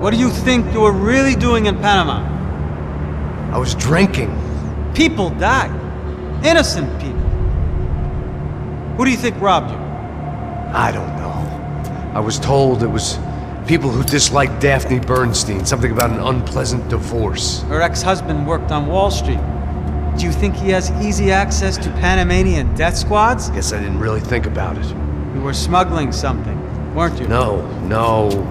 What do you think you were really doing in Panama? I was drinking. People died. Innocent people. Who do you think robbed you? I don't know. I was told it was people who disliked Daphne Bernstein, something about an unpleasant divorce. Her ex-husband worked on Wall Street. Do you think he has easy access to Panamanian death squads? Guess I didn't really think about it. You were smuggling something, weren't you? No.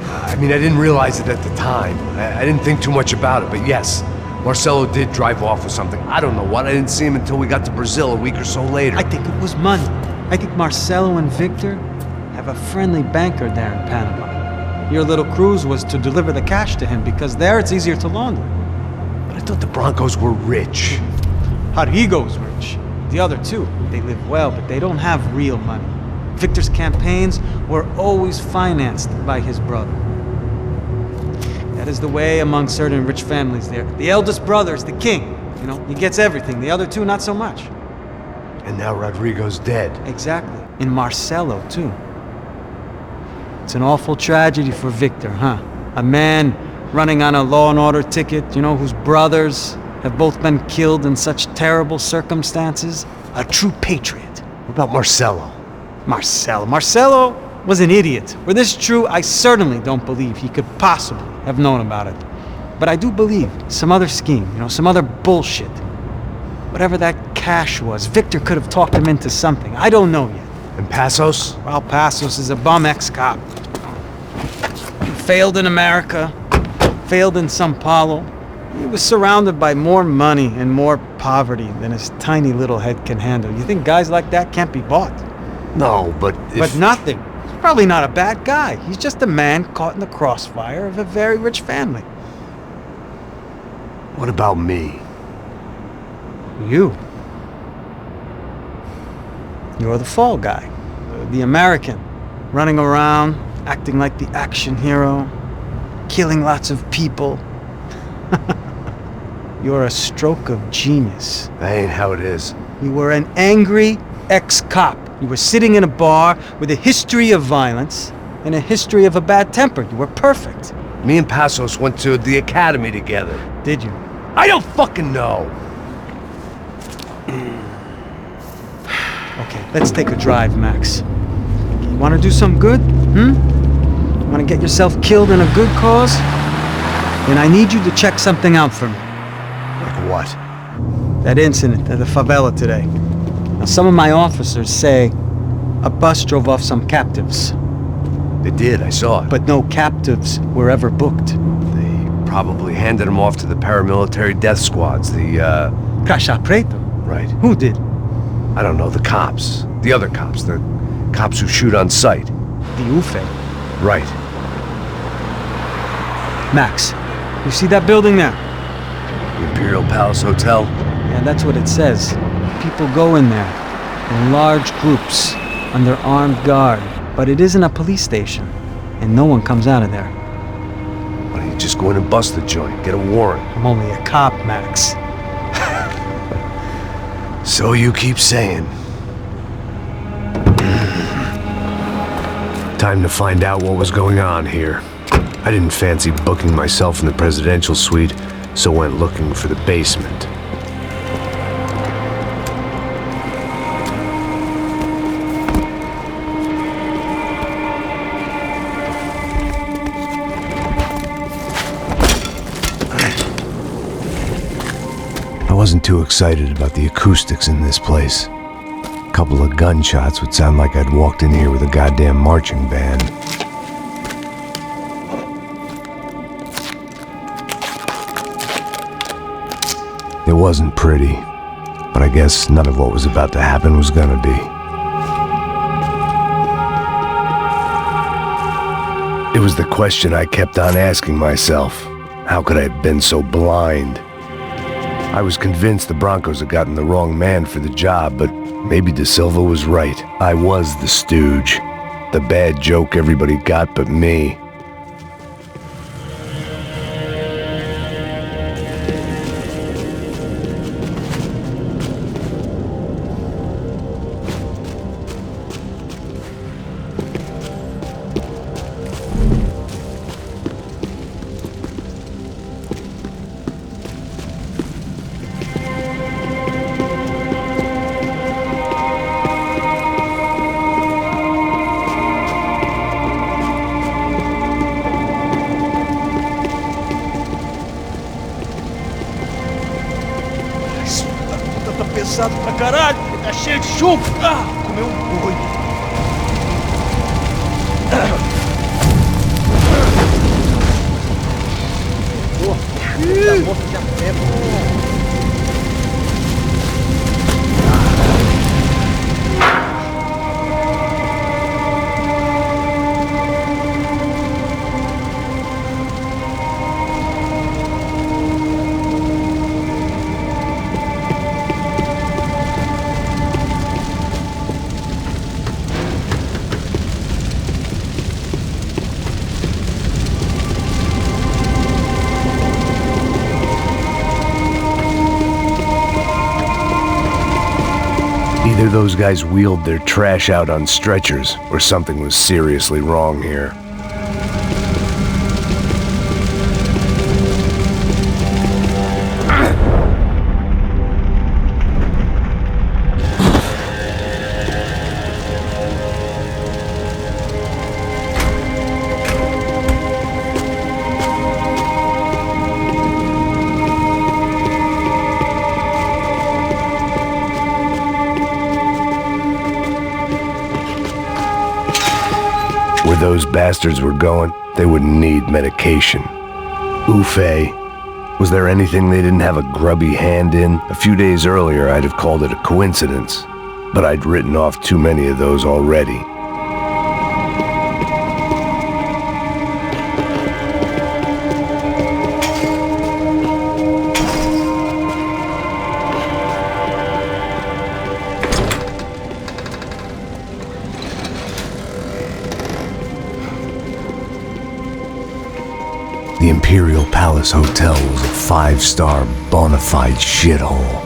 I mean, I didn't realize it at the time. I didn't think too much about it, but yes, Marcelo did drive off with something. I don't know what. I didn't see him until we got to Brazil a week or so later. I think it was money. I think Marcelo and Victor have a friendly banker there in Panama. Your little cruise was to deliver the cash to him because there it's easier to launder. But I thought the Broncos were rich. Rodrigo's rich. The other two, they live well, but they don't have real money. Victor's campaigns were always financed by his brother. That is the way among certain rich families there. The eldest brother is the king. You know, he gets everything. The other two, not so much. And now Rodrigo's dead. Exactly. And Marcelo, too. It's an awful tragedy for Victor, huh? A man running on a law and order ticket, you know, whose brothers have both been killed in such terrible circumstances. A true patriot. What about Marcelo? Marcelo was an idiot. Were this true, I certainly don't believe he could possibly have known about it. But I do believe some other scheme, you know, some other bullshit. Whatever that cash was, Victor could have talked him into something. I don't know yet. And Passos? Well, Passos is a bum ex-cop. He failed in America, failed in Sao Paulo. He was surrounded by more money and more poverty than his tiny little head can handle. You think guys like that can't be bought? No, but But nothing. He's probably not a bad guy. He's just a man caught in the crossfire of a very rich family. What about me? You. You're the fall guy. The American. Running around, acting like the action hero. Killing lots of people. You're a stroke of genius. That ain't how it is. You were an angry ex-cop. You were sitting in a bar with a history of violence and a history of a bad temper. You were perfect. Me and Passos went to the academy together. Did you? I don't fucking know. Okay, let's take a drive, Max. You want to do some good? You want to get yourself killed in a good cause? Then I need you to check something out for me. Like what? That incident at the favela today. Now, some of my officers say a bus drove off some captives. They did, I saw it. But no captives were ever booked. They probably handed them off to the paramilitary death squads, the, Caixa Preto? Right. Who did? I don't know, the cops. The other cops. The cops who shoot on sight. The UFE. Right. Max, you see that building there? The Imperial Palace Hotel? Yeah, that's what it says. People go in there, in large groups, under armed guard. But it isn't a police station, and no one comes out of there. Why don't you just go in and bust the joint, get a warrant? I'm only a cop, Max. So you keep saying. Time to find out what was going on here. I didn't fancy booking myself in the presidential suite, so went looking for the basement. I wasn't too excited about the acoustics in this place. A couple of gunshots would sound like I'd walked in here with a goddamn marching band. It wasn't pretty, but I guess none of what was about to happen was gonna be. It was the question I kept on asking myself. How could I have been so blind? I was convinced the Broncos had gotten the wrong man for the job, but maybe De Silva was right. I was the stooge. The bad joke everybody got but me. cansado pra caralho. Tá cheio de chumbo. Comeu um boi. Tá morto já tempo. Either those guys wheeled their trash out on stretchers, or something was seriously wrong here. Where those bastards were going, they wouldn't need medication. Oofay. Was there anything they didn't have a grubby hand in? A few days earlier, I'd have called it a coincidence, but I'd written off too many of those already. The Imperial Palace Hotel was a five-star, bona fide shithole.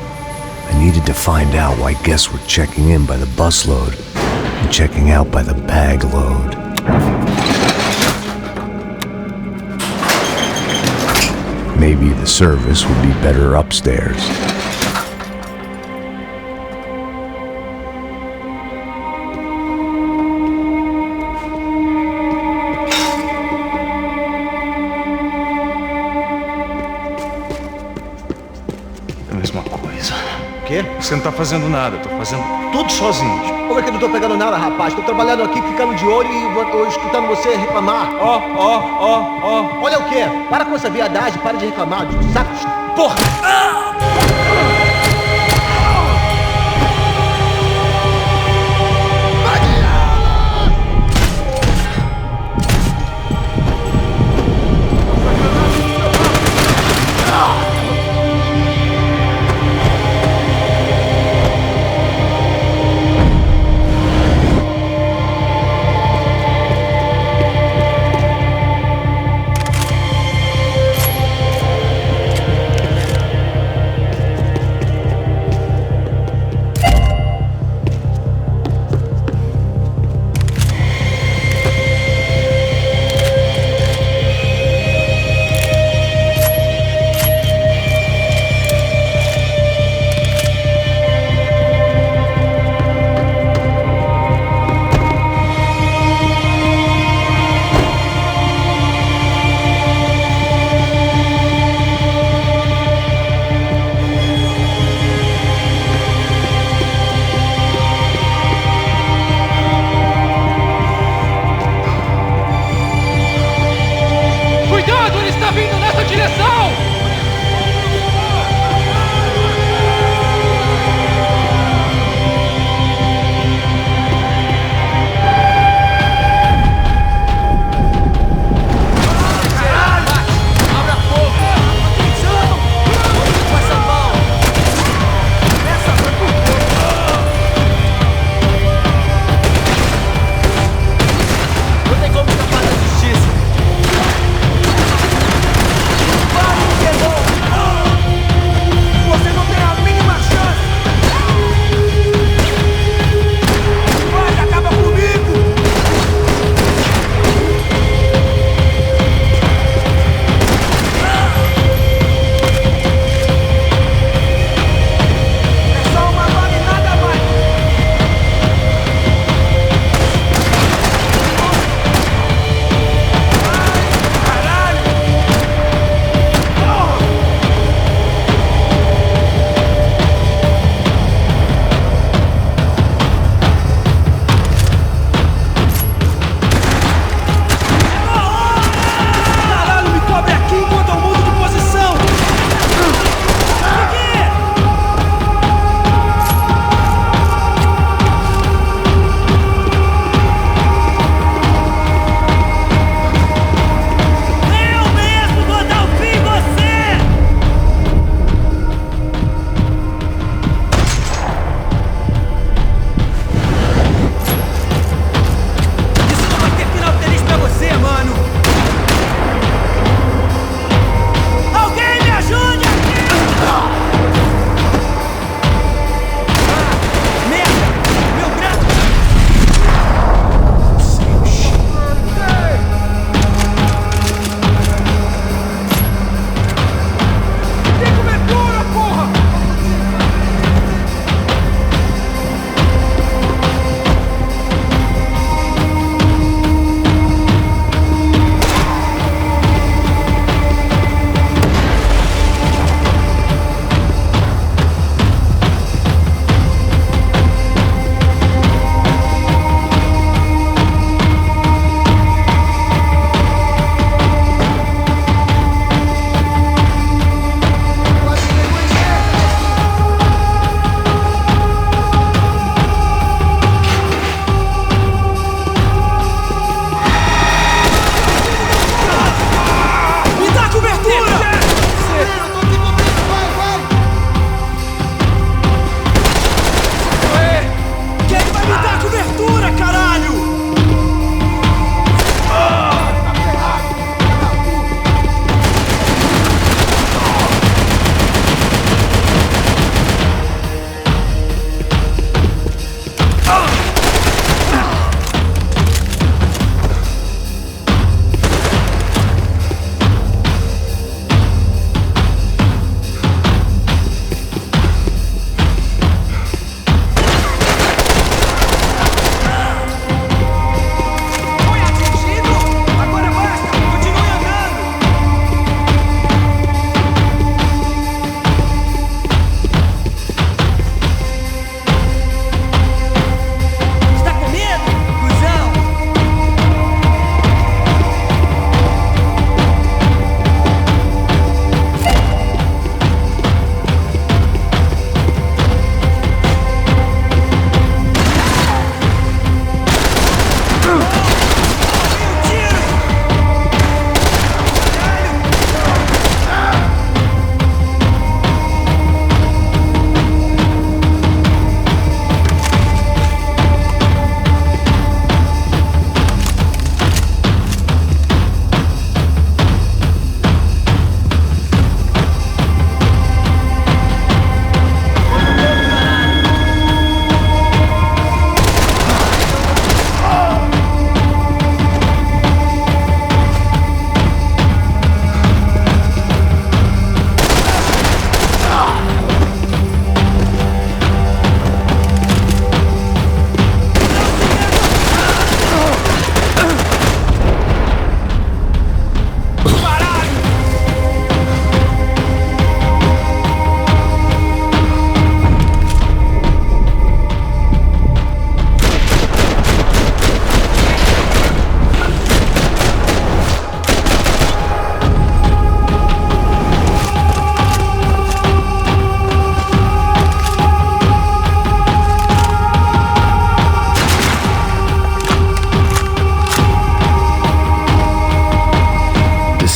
I needed to find out why guests were checking in by the busload and checking out by the bag load. Maybe the service would be better upstairs. Mesma coisa. O quê? Você não tá fazendo nada, eu tô fazendo tudo sozinho. Como é que eu não tô pegando nada, rapaz? Tô trabalhando aqui, ficando de olho e escutando você reclamar. Ó. Olha o quê? Para com essa viadagem, para de reclamar. Saco. Porra!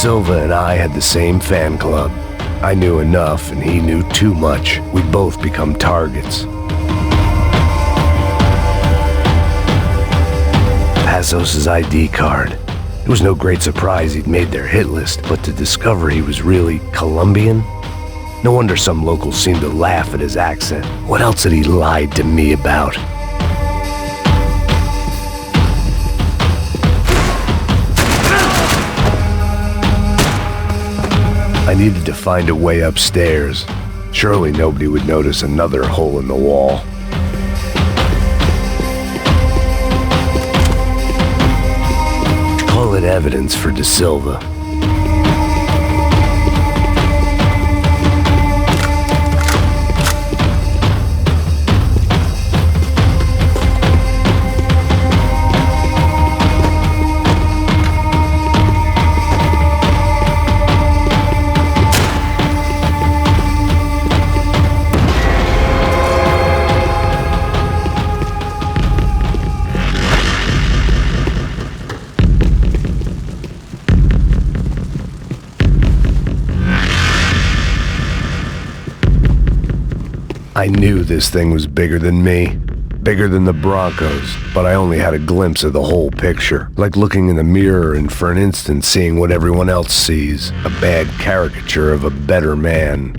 Silva and I had the same fan club. I knew enough and he knew too much. We'd both become targets. Passos' ID card. It was no great surprise he'd made their hit list, but to discover he was really Colombian? No wonder some locals seemed to laugh at his accent. What else had he lied to me about? I needed to find a way upstairs. Surely nobody would notice another hole in the wall. Call it evidence for De Silva. I knew this thing was bigger than me, bigger than the Broncos, but I only had a glimpse of the whole picture, like looking in the mirror and for an instant seeing what everyone else sees, a bad caricature of a better man.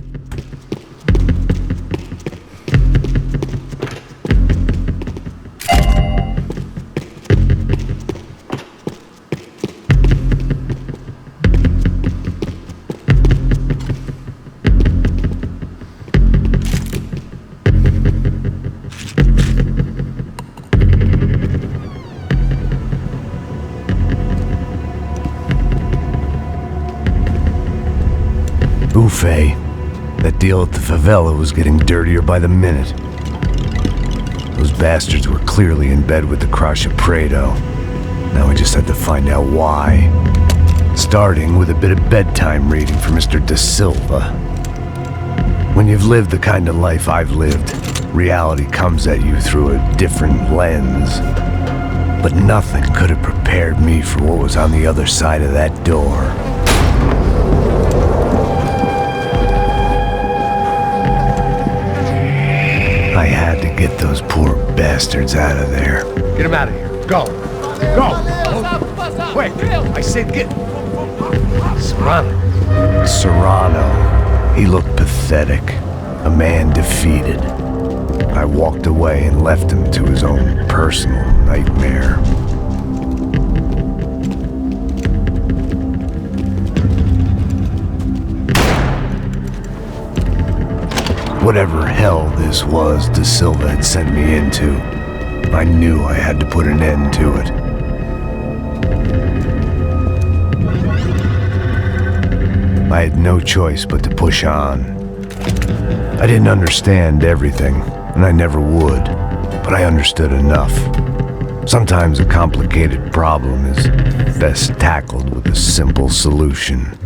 Buffet. That deal at the favela was getting dirtier by the minute. Those bastards were clearly in bed with the Crash of Prado. Now we just had to find out why. Starting with a bit of bedtime reading for Mr. De Silva. When you've lived the kind of life I've lived, reality comes at you through a different lens. But nothing could have prepared me for what was on the other side of that door. I had to get those poor bastards out of there. Get him out of here. Go. Go. Quick. I said get. Serrano. Serrano. He looked pathetic. A man defeated. I walked away and left him to his own personal nightmare. Whatever hell this was De Silva had sent me into, I knew I had to put an end to it. I had no choice but to push on. I didn't understand everything, and I never would, but I understood enough. Sometimes a complicated problem is best tackled with a simple solution.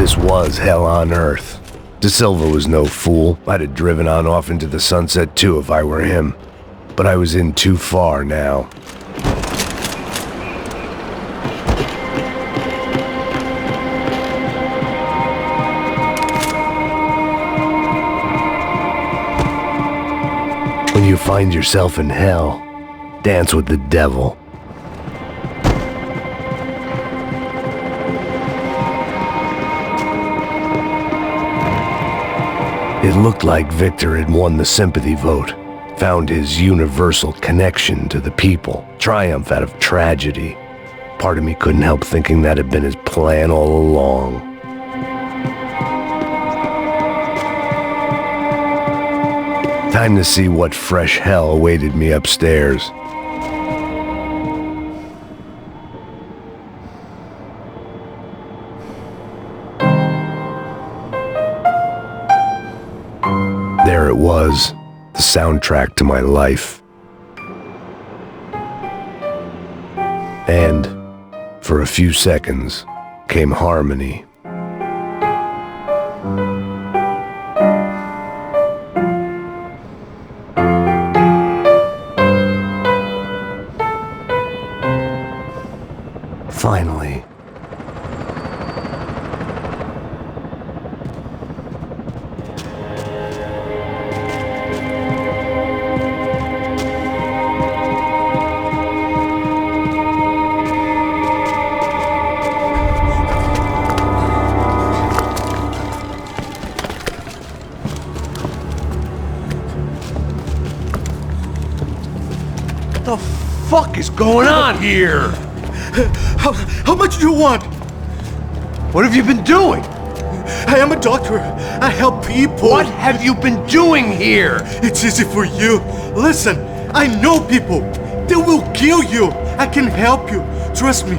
this was hell on earth. De Silva was no fool. I'd have driven on off into the sunset too if I were him. But I was in too far now. When you find yourself in hell, dance with the devil. It looked like Victor had won the sympathy vote, found his universal connection to the people, triumph out of tragedy. Part of me couldn't help thinking that had been his plan all along. Time to see what fresh hell awaited me upstairs. There it was, the soundtrack to my life. And, for a few seconds, came harmony. Finally. What the fuck is going on here? How much do you want? What have you been doing? I am a doctor. I help people. What have you been doing here? It's easy for you. Listen, I know people. They will kill you. I can help you. Trust me.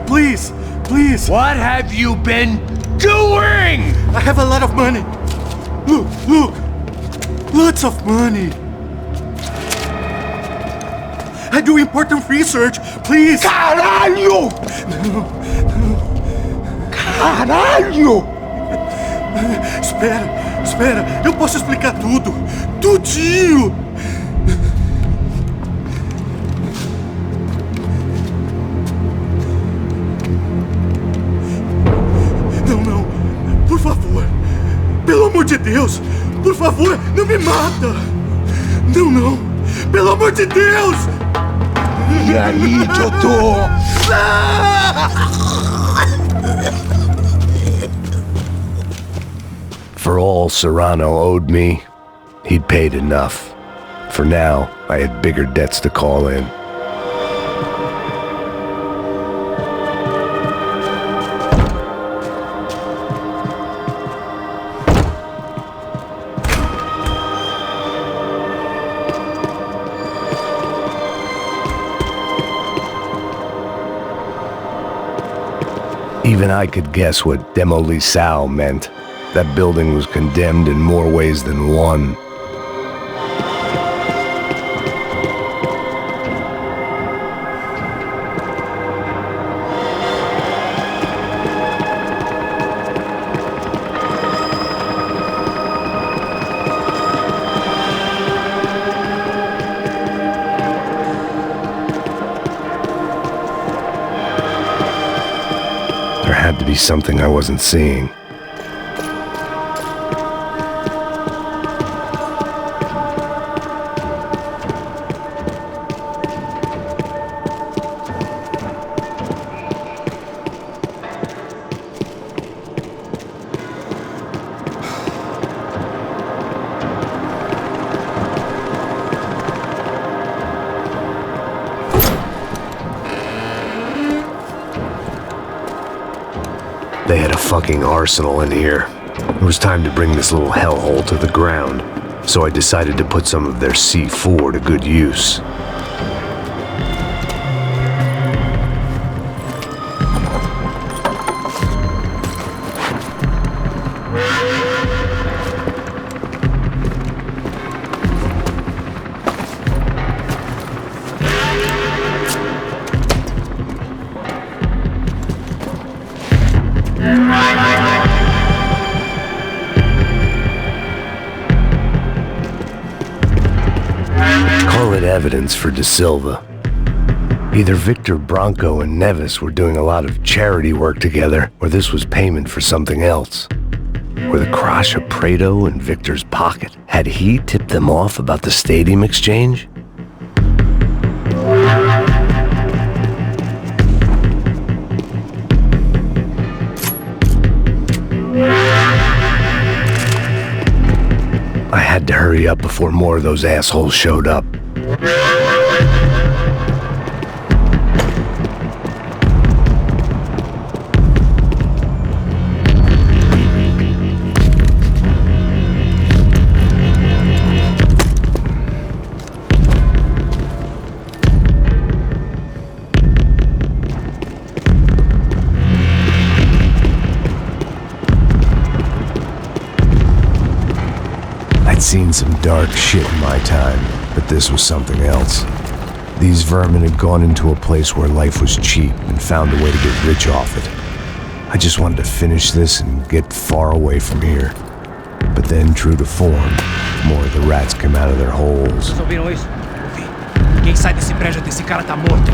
Please, please. What have you been doing? I have a lot of money. Look, look. Lots of money. I do important research. Please. Caralho! Caralho! Espera. Eu posso explicar tudo. Tudinho. Não. Por favor. Pelo amor de Deus. Por favor, não me mata. Não. Pelo amor de Deus. E aí, doutor? For all Serrano owed me, he'd paid enough. For now, I had bigger debts to call in. Even I could guess what Demolisal meant. That building was condemned in more ways than one. There had to be something I wasn't seeing. They had a fucking arsenal in here. It was time to bring this little hellhole to the ground, so I decided to put some of their C4 to good use. evidence for De Silva. Either Victor Bronco and Nevis were doing a lot of charity work together, or this was payment for something else. Were the Crash of Prado in Victor's pocket? Had he tipped them off about the stadium exchange? I had to hurry up before more of those assholes showed up. I'd seen some dark shit in my time, but this was something else. These vermin had gone into a place where life was cheap and found a way to get rich off it. I just wanted to finish this and get far away from here. But then, true to form, more of the rats came out of their holes. Vocês ouviram isso? Ouvi. Quem sai desse prédio desse cara tá morto.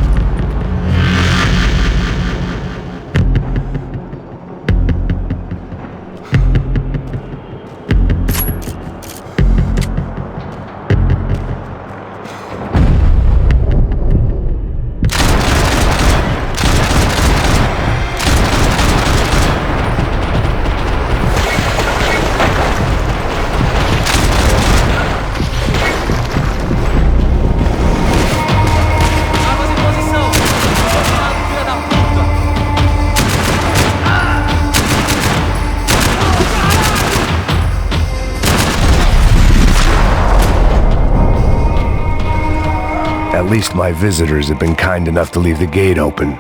At least my visitors had been kind enough to leave the gate open.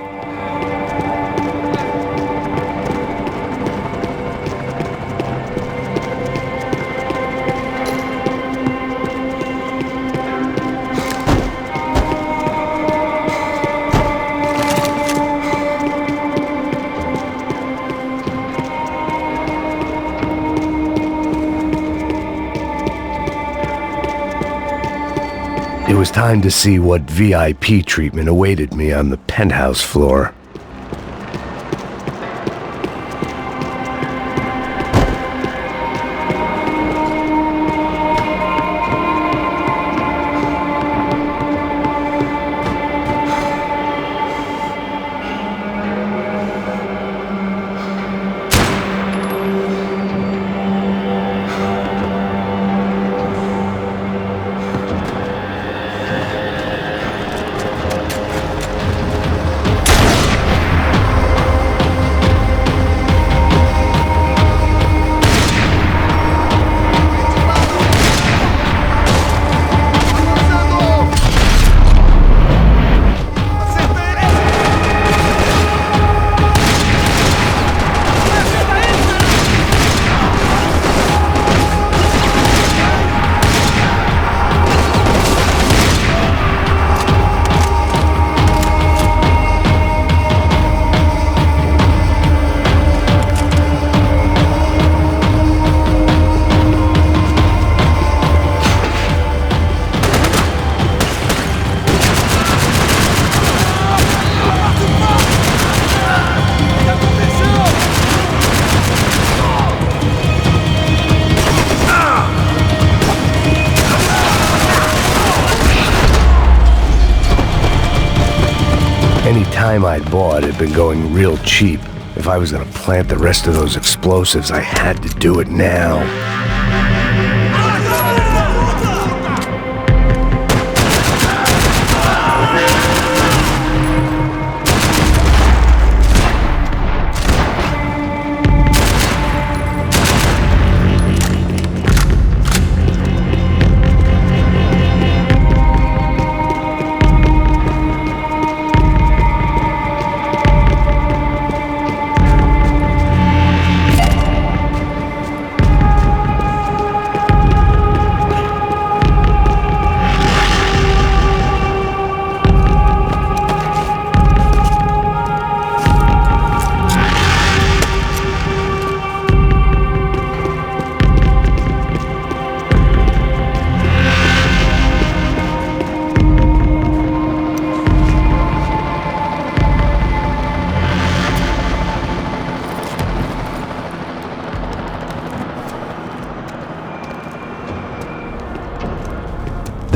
It was time to see what VIP treatment awaited me on the penthouse floor. Any time I'd bought had been going real cheap. If I was gonna plant the rest of those explosives, I had to do it now.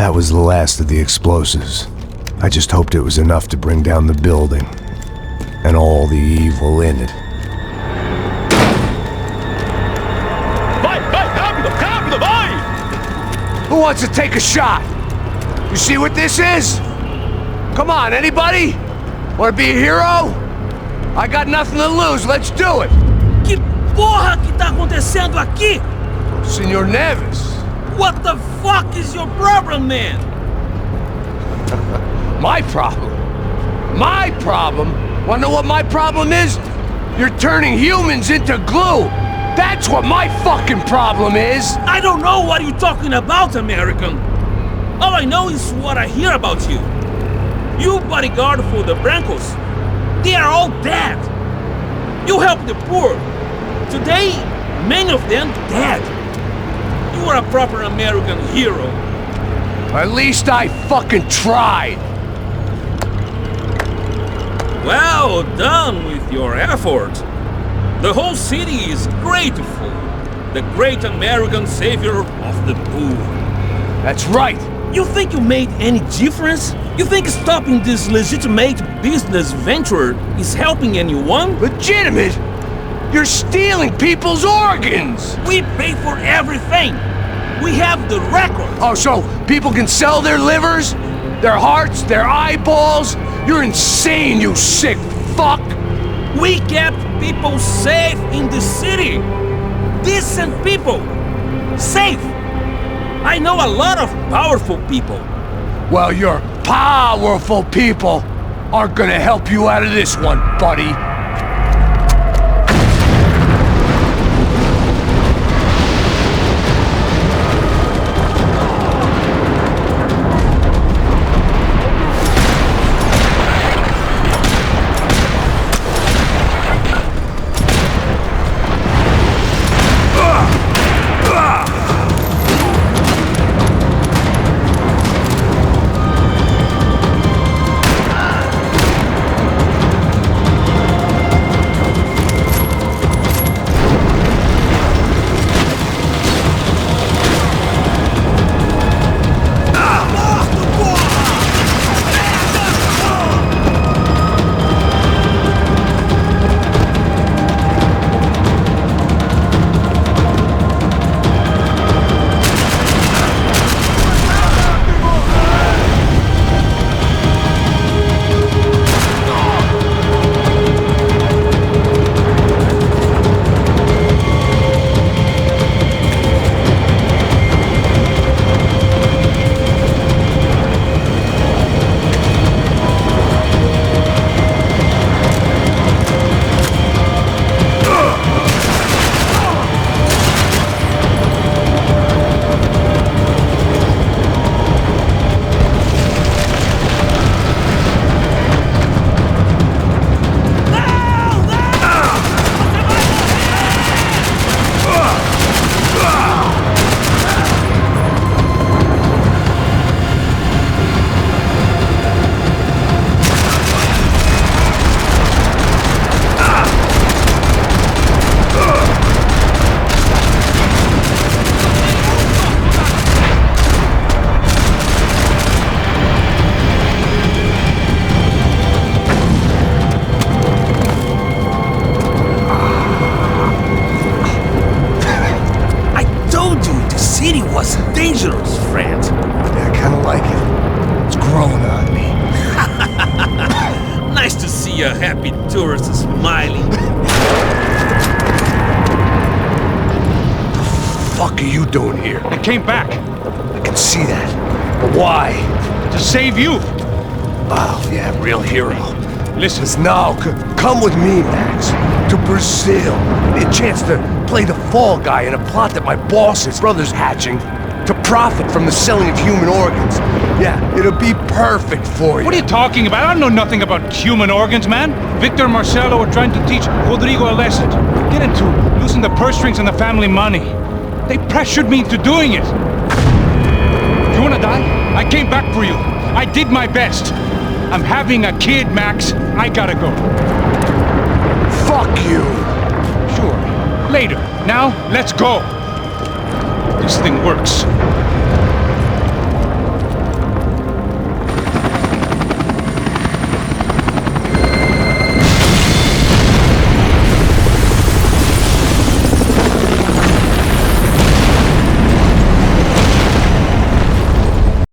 That was the last of the explosives. I just hoped it was enough to bring down the building. And all the evil in it. Vai, vai, rápido, rápido, vai! Who wants to take a shot? You see what this is? Come on, anybody? Want to be a hero? I got nothing to lose, let's do it! Que porra que tá acontecendo aqui? Senor Neves. What the fuck is your problem, man? My problem? My problem? Wanna know what my problem is? You're turning humans into glue! That's what my fucking problem is! I don't know what you're talking about, American. All I know is what I hear about you. You bodyguard for the Brancos. They are all dead. You help the poor. Today, many of them dead. You are a proper American hero. At least I fucking tried! Well done with your effort. The whole city is grateful. The great American savior of the poor. That's right! You think you made any difference? You think stopping this legitimate business venture is helping anyone? Legitimate? You're stealing people's organs! We pay for everything. We have the record. Oh, so people can sell their livers? Their hearts? Their eyeballs? You're insane, you sick fuck! We kept people safe in the city. Decent people. Safe. I know a lot of powerful people. Well, your powerful people aren't gonna help you out of this one, buddy. dangerous, friend. Yeah, I kinda like it. It's growing on me. Nice to see a happy tourist smiling. What the fuck are you doing here? I came back I can see that. But why? to save you. Oh, yeah, real hero. Listen, Now, come with me, Max. To Brazil. A chance to play the fall guy in a plot that my boss's brother's hatching to profit from the selling of human organs. Yeah, it'll be perfect for you. what are you talking about? I don't know nothing about human organs, man. Victor and Marcelo are trying to teach Rodrigo a lesson. Get into losing the purse strings and the family money. They pressured me into doing it. You wanna die? I came back for you. I did my best. I'm having a kid, Max. I gotta go. Fuck you. Sure. Later. Now, let's go. This thing works.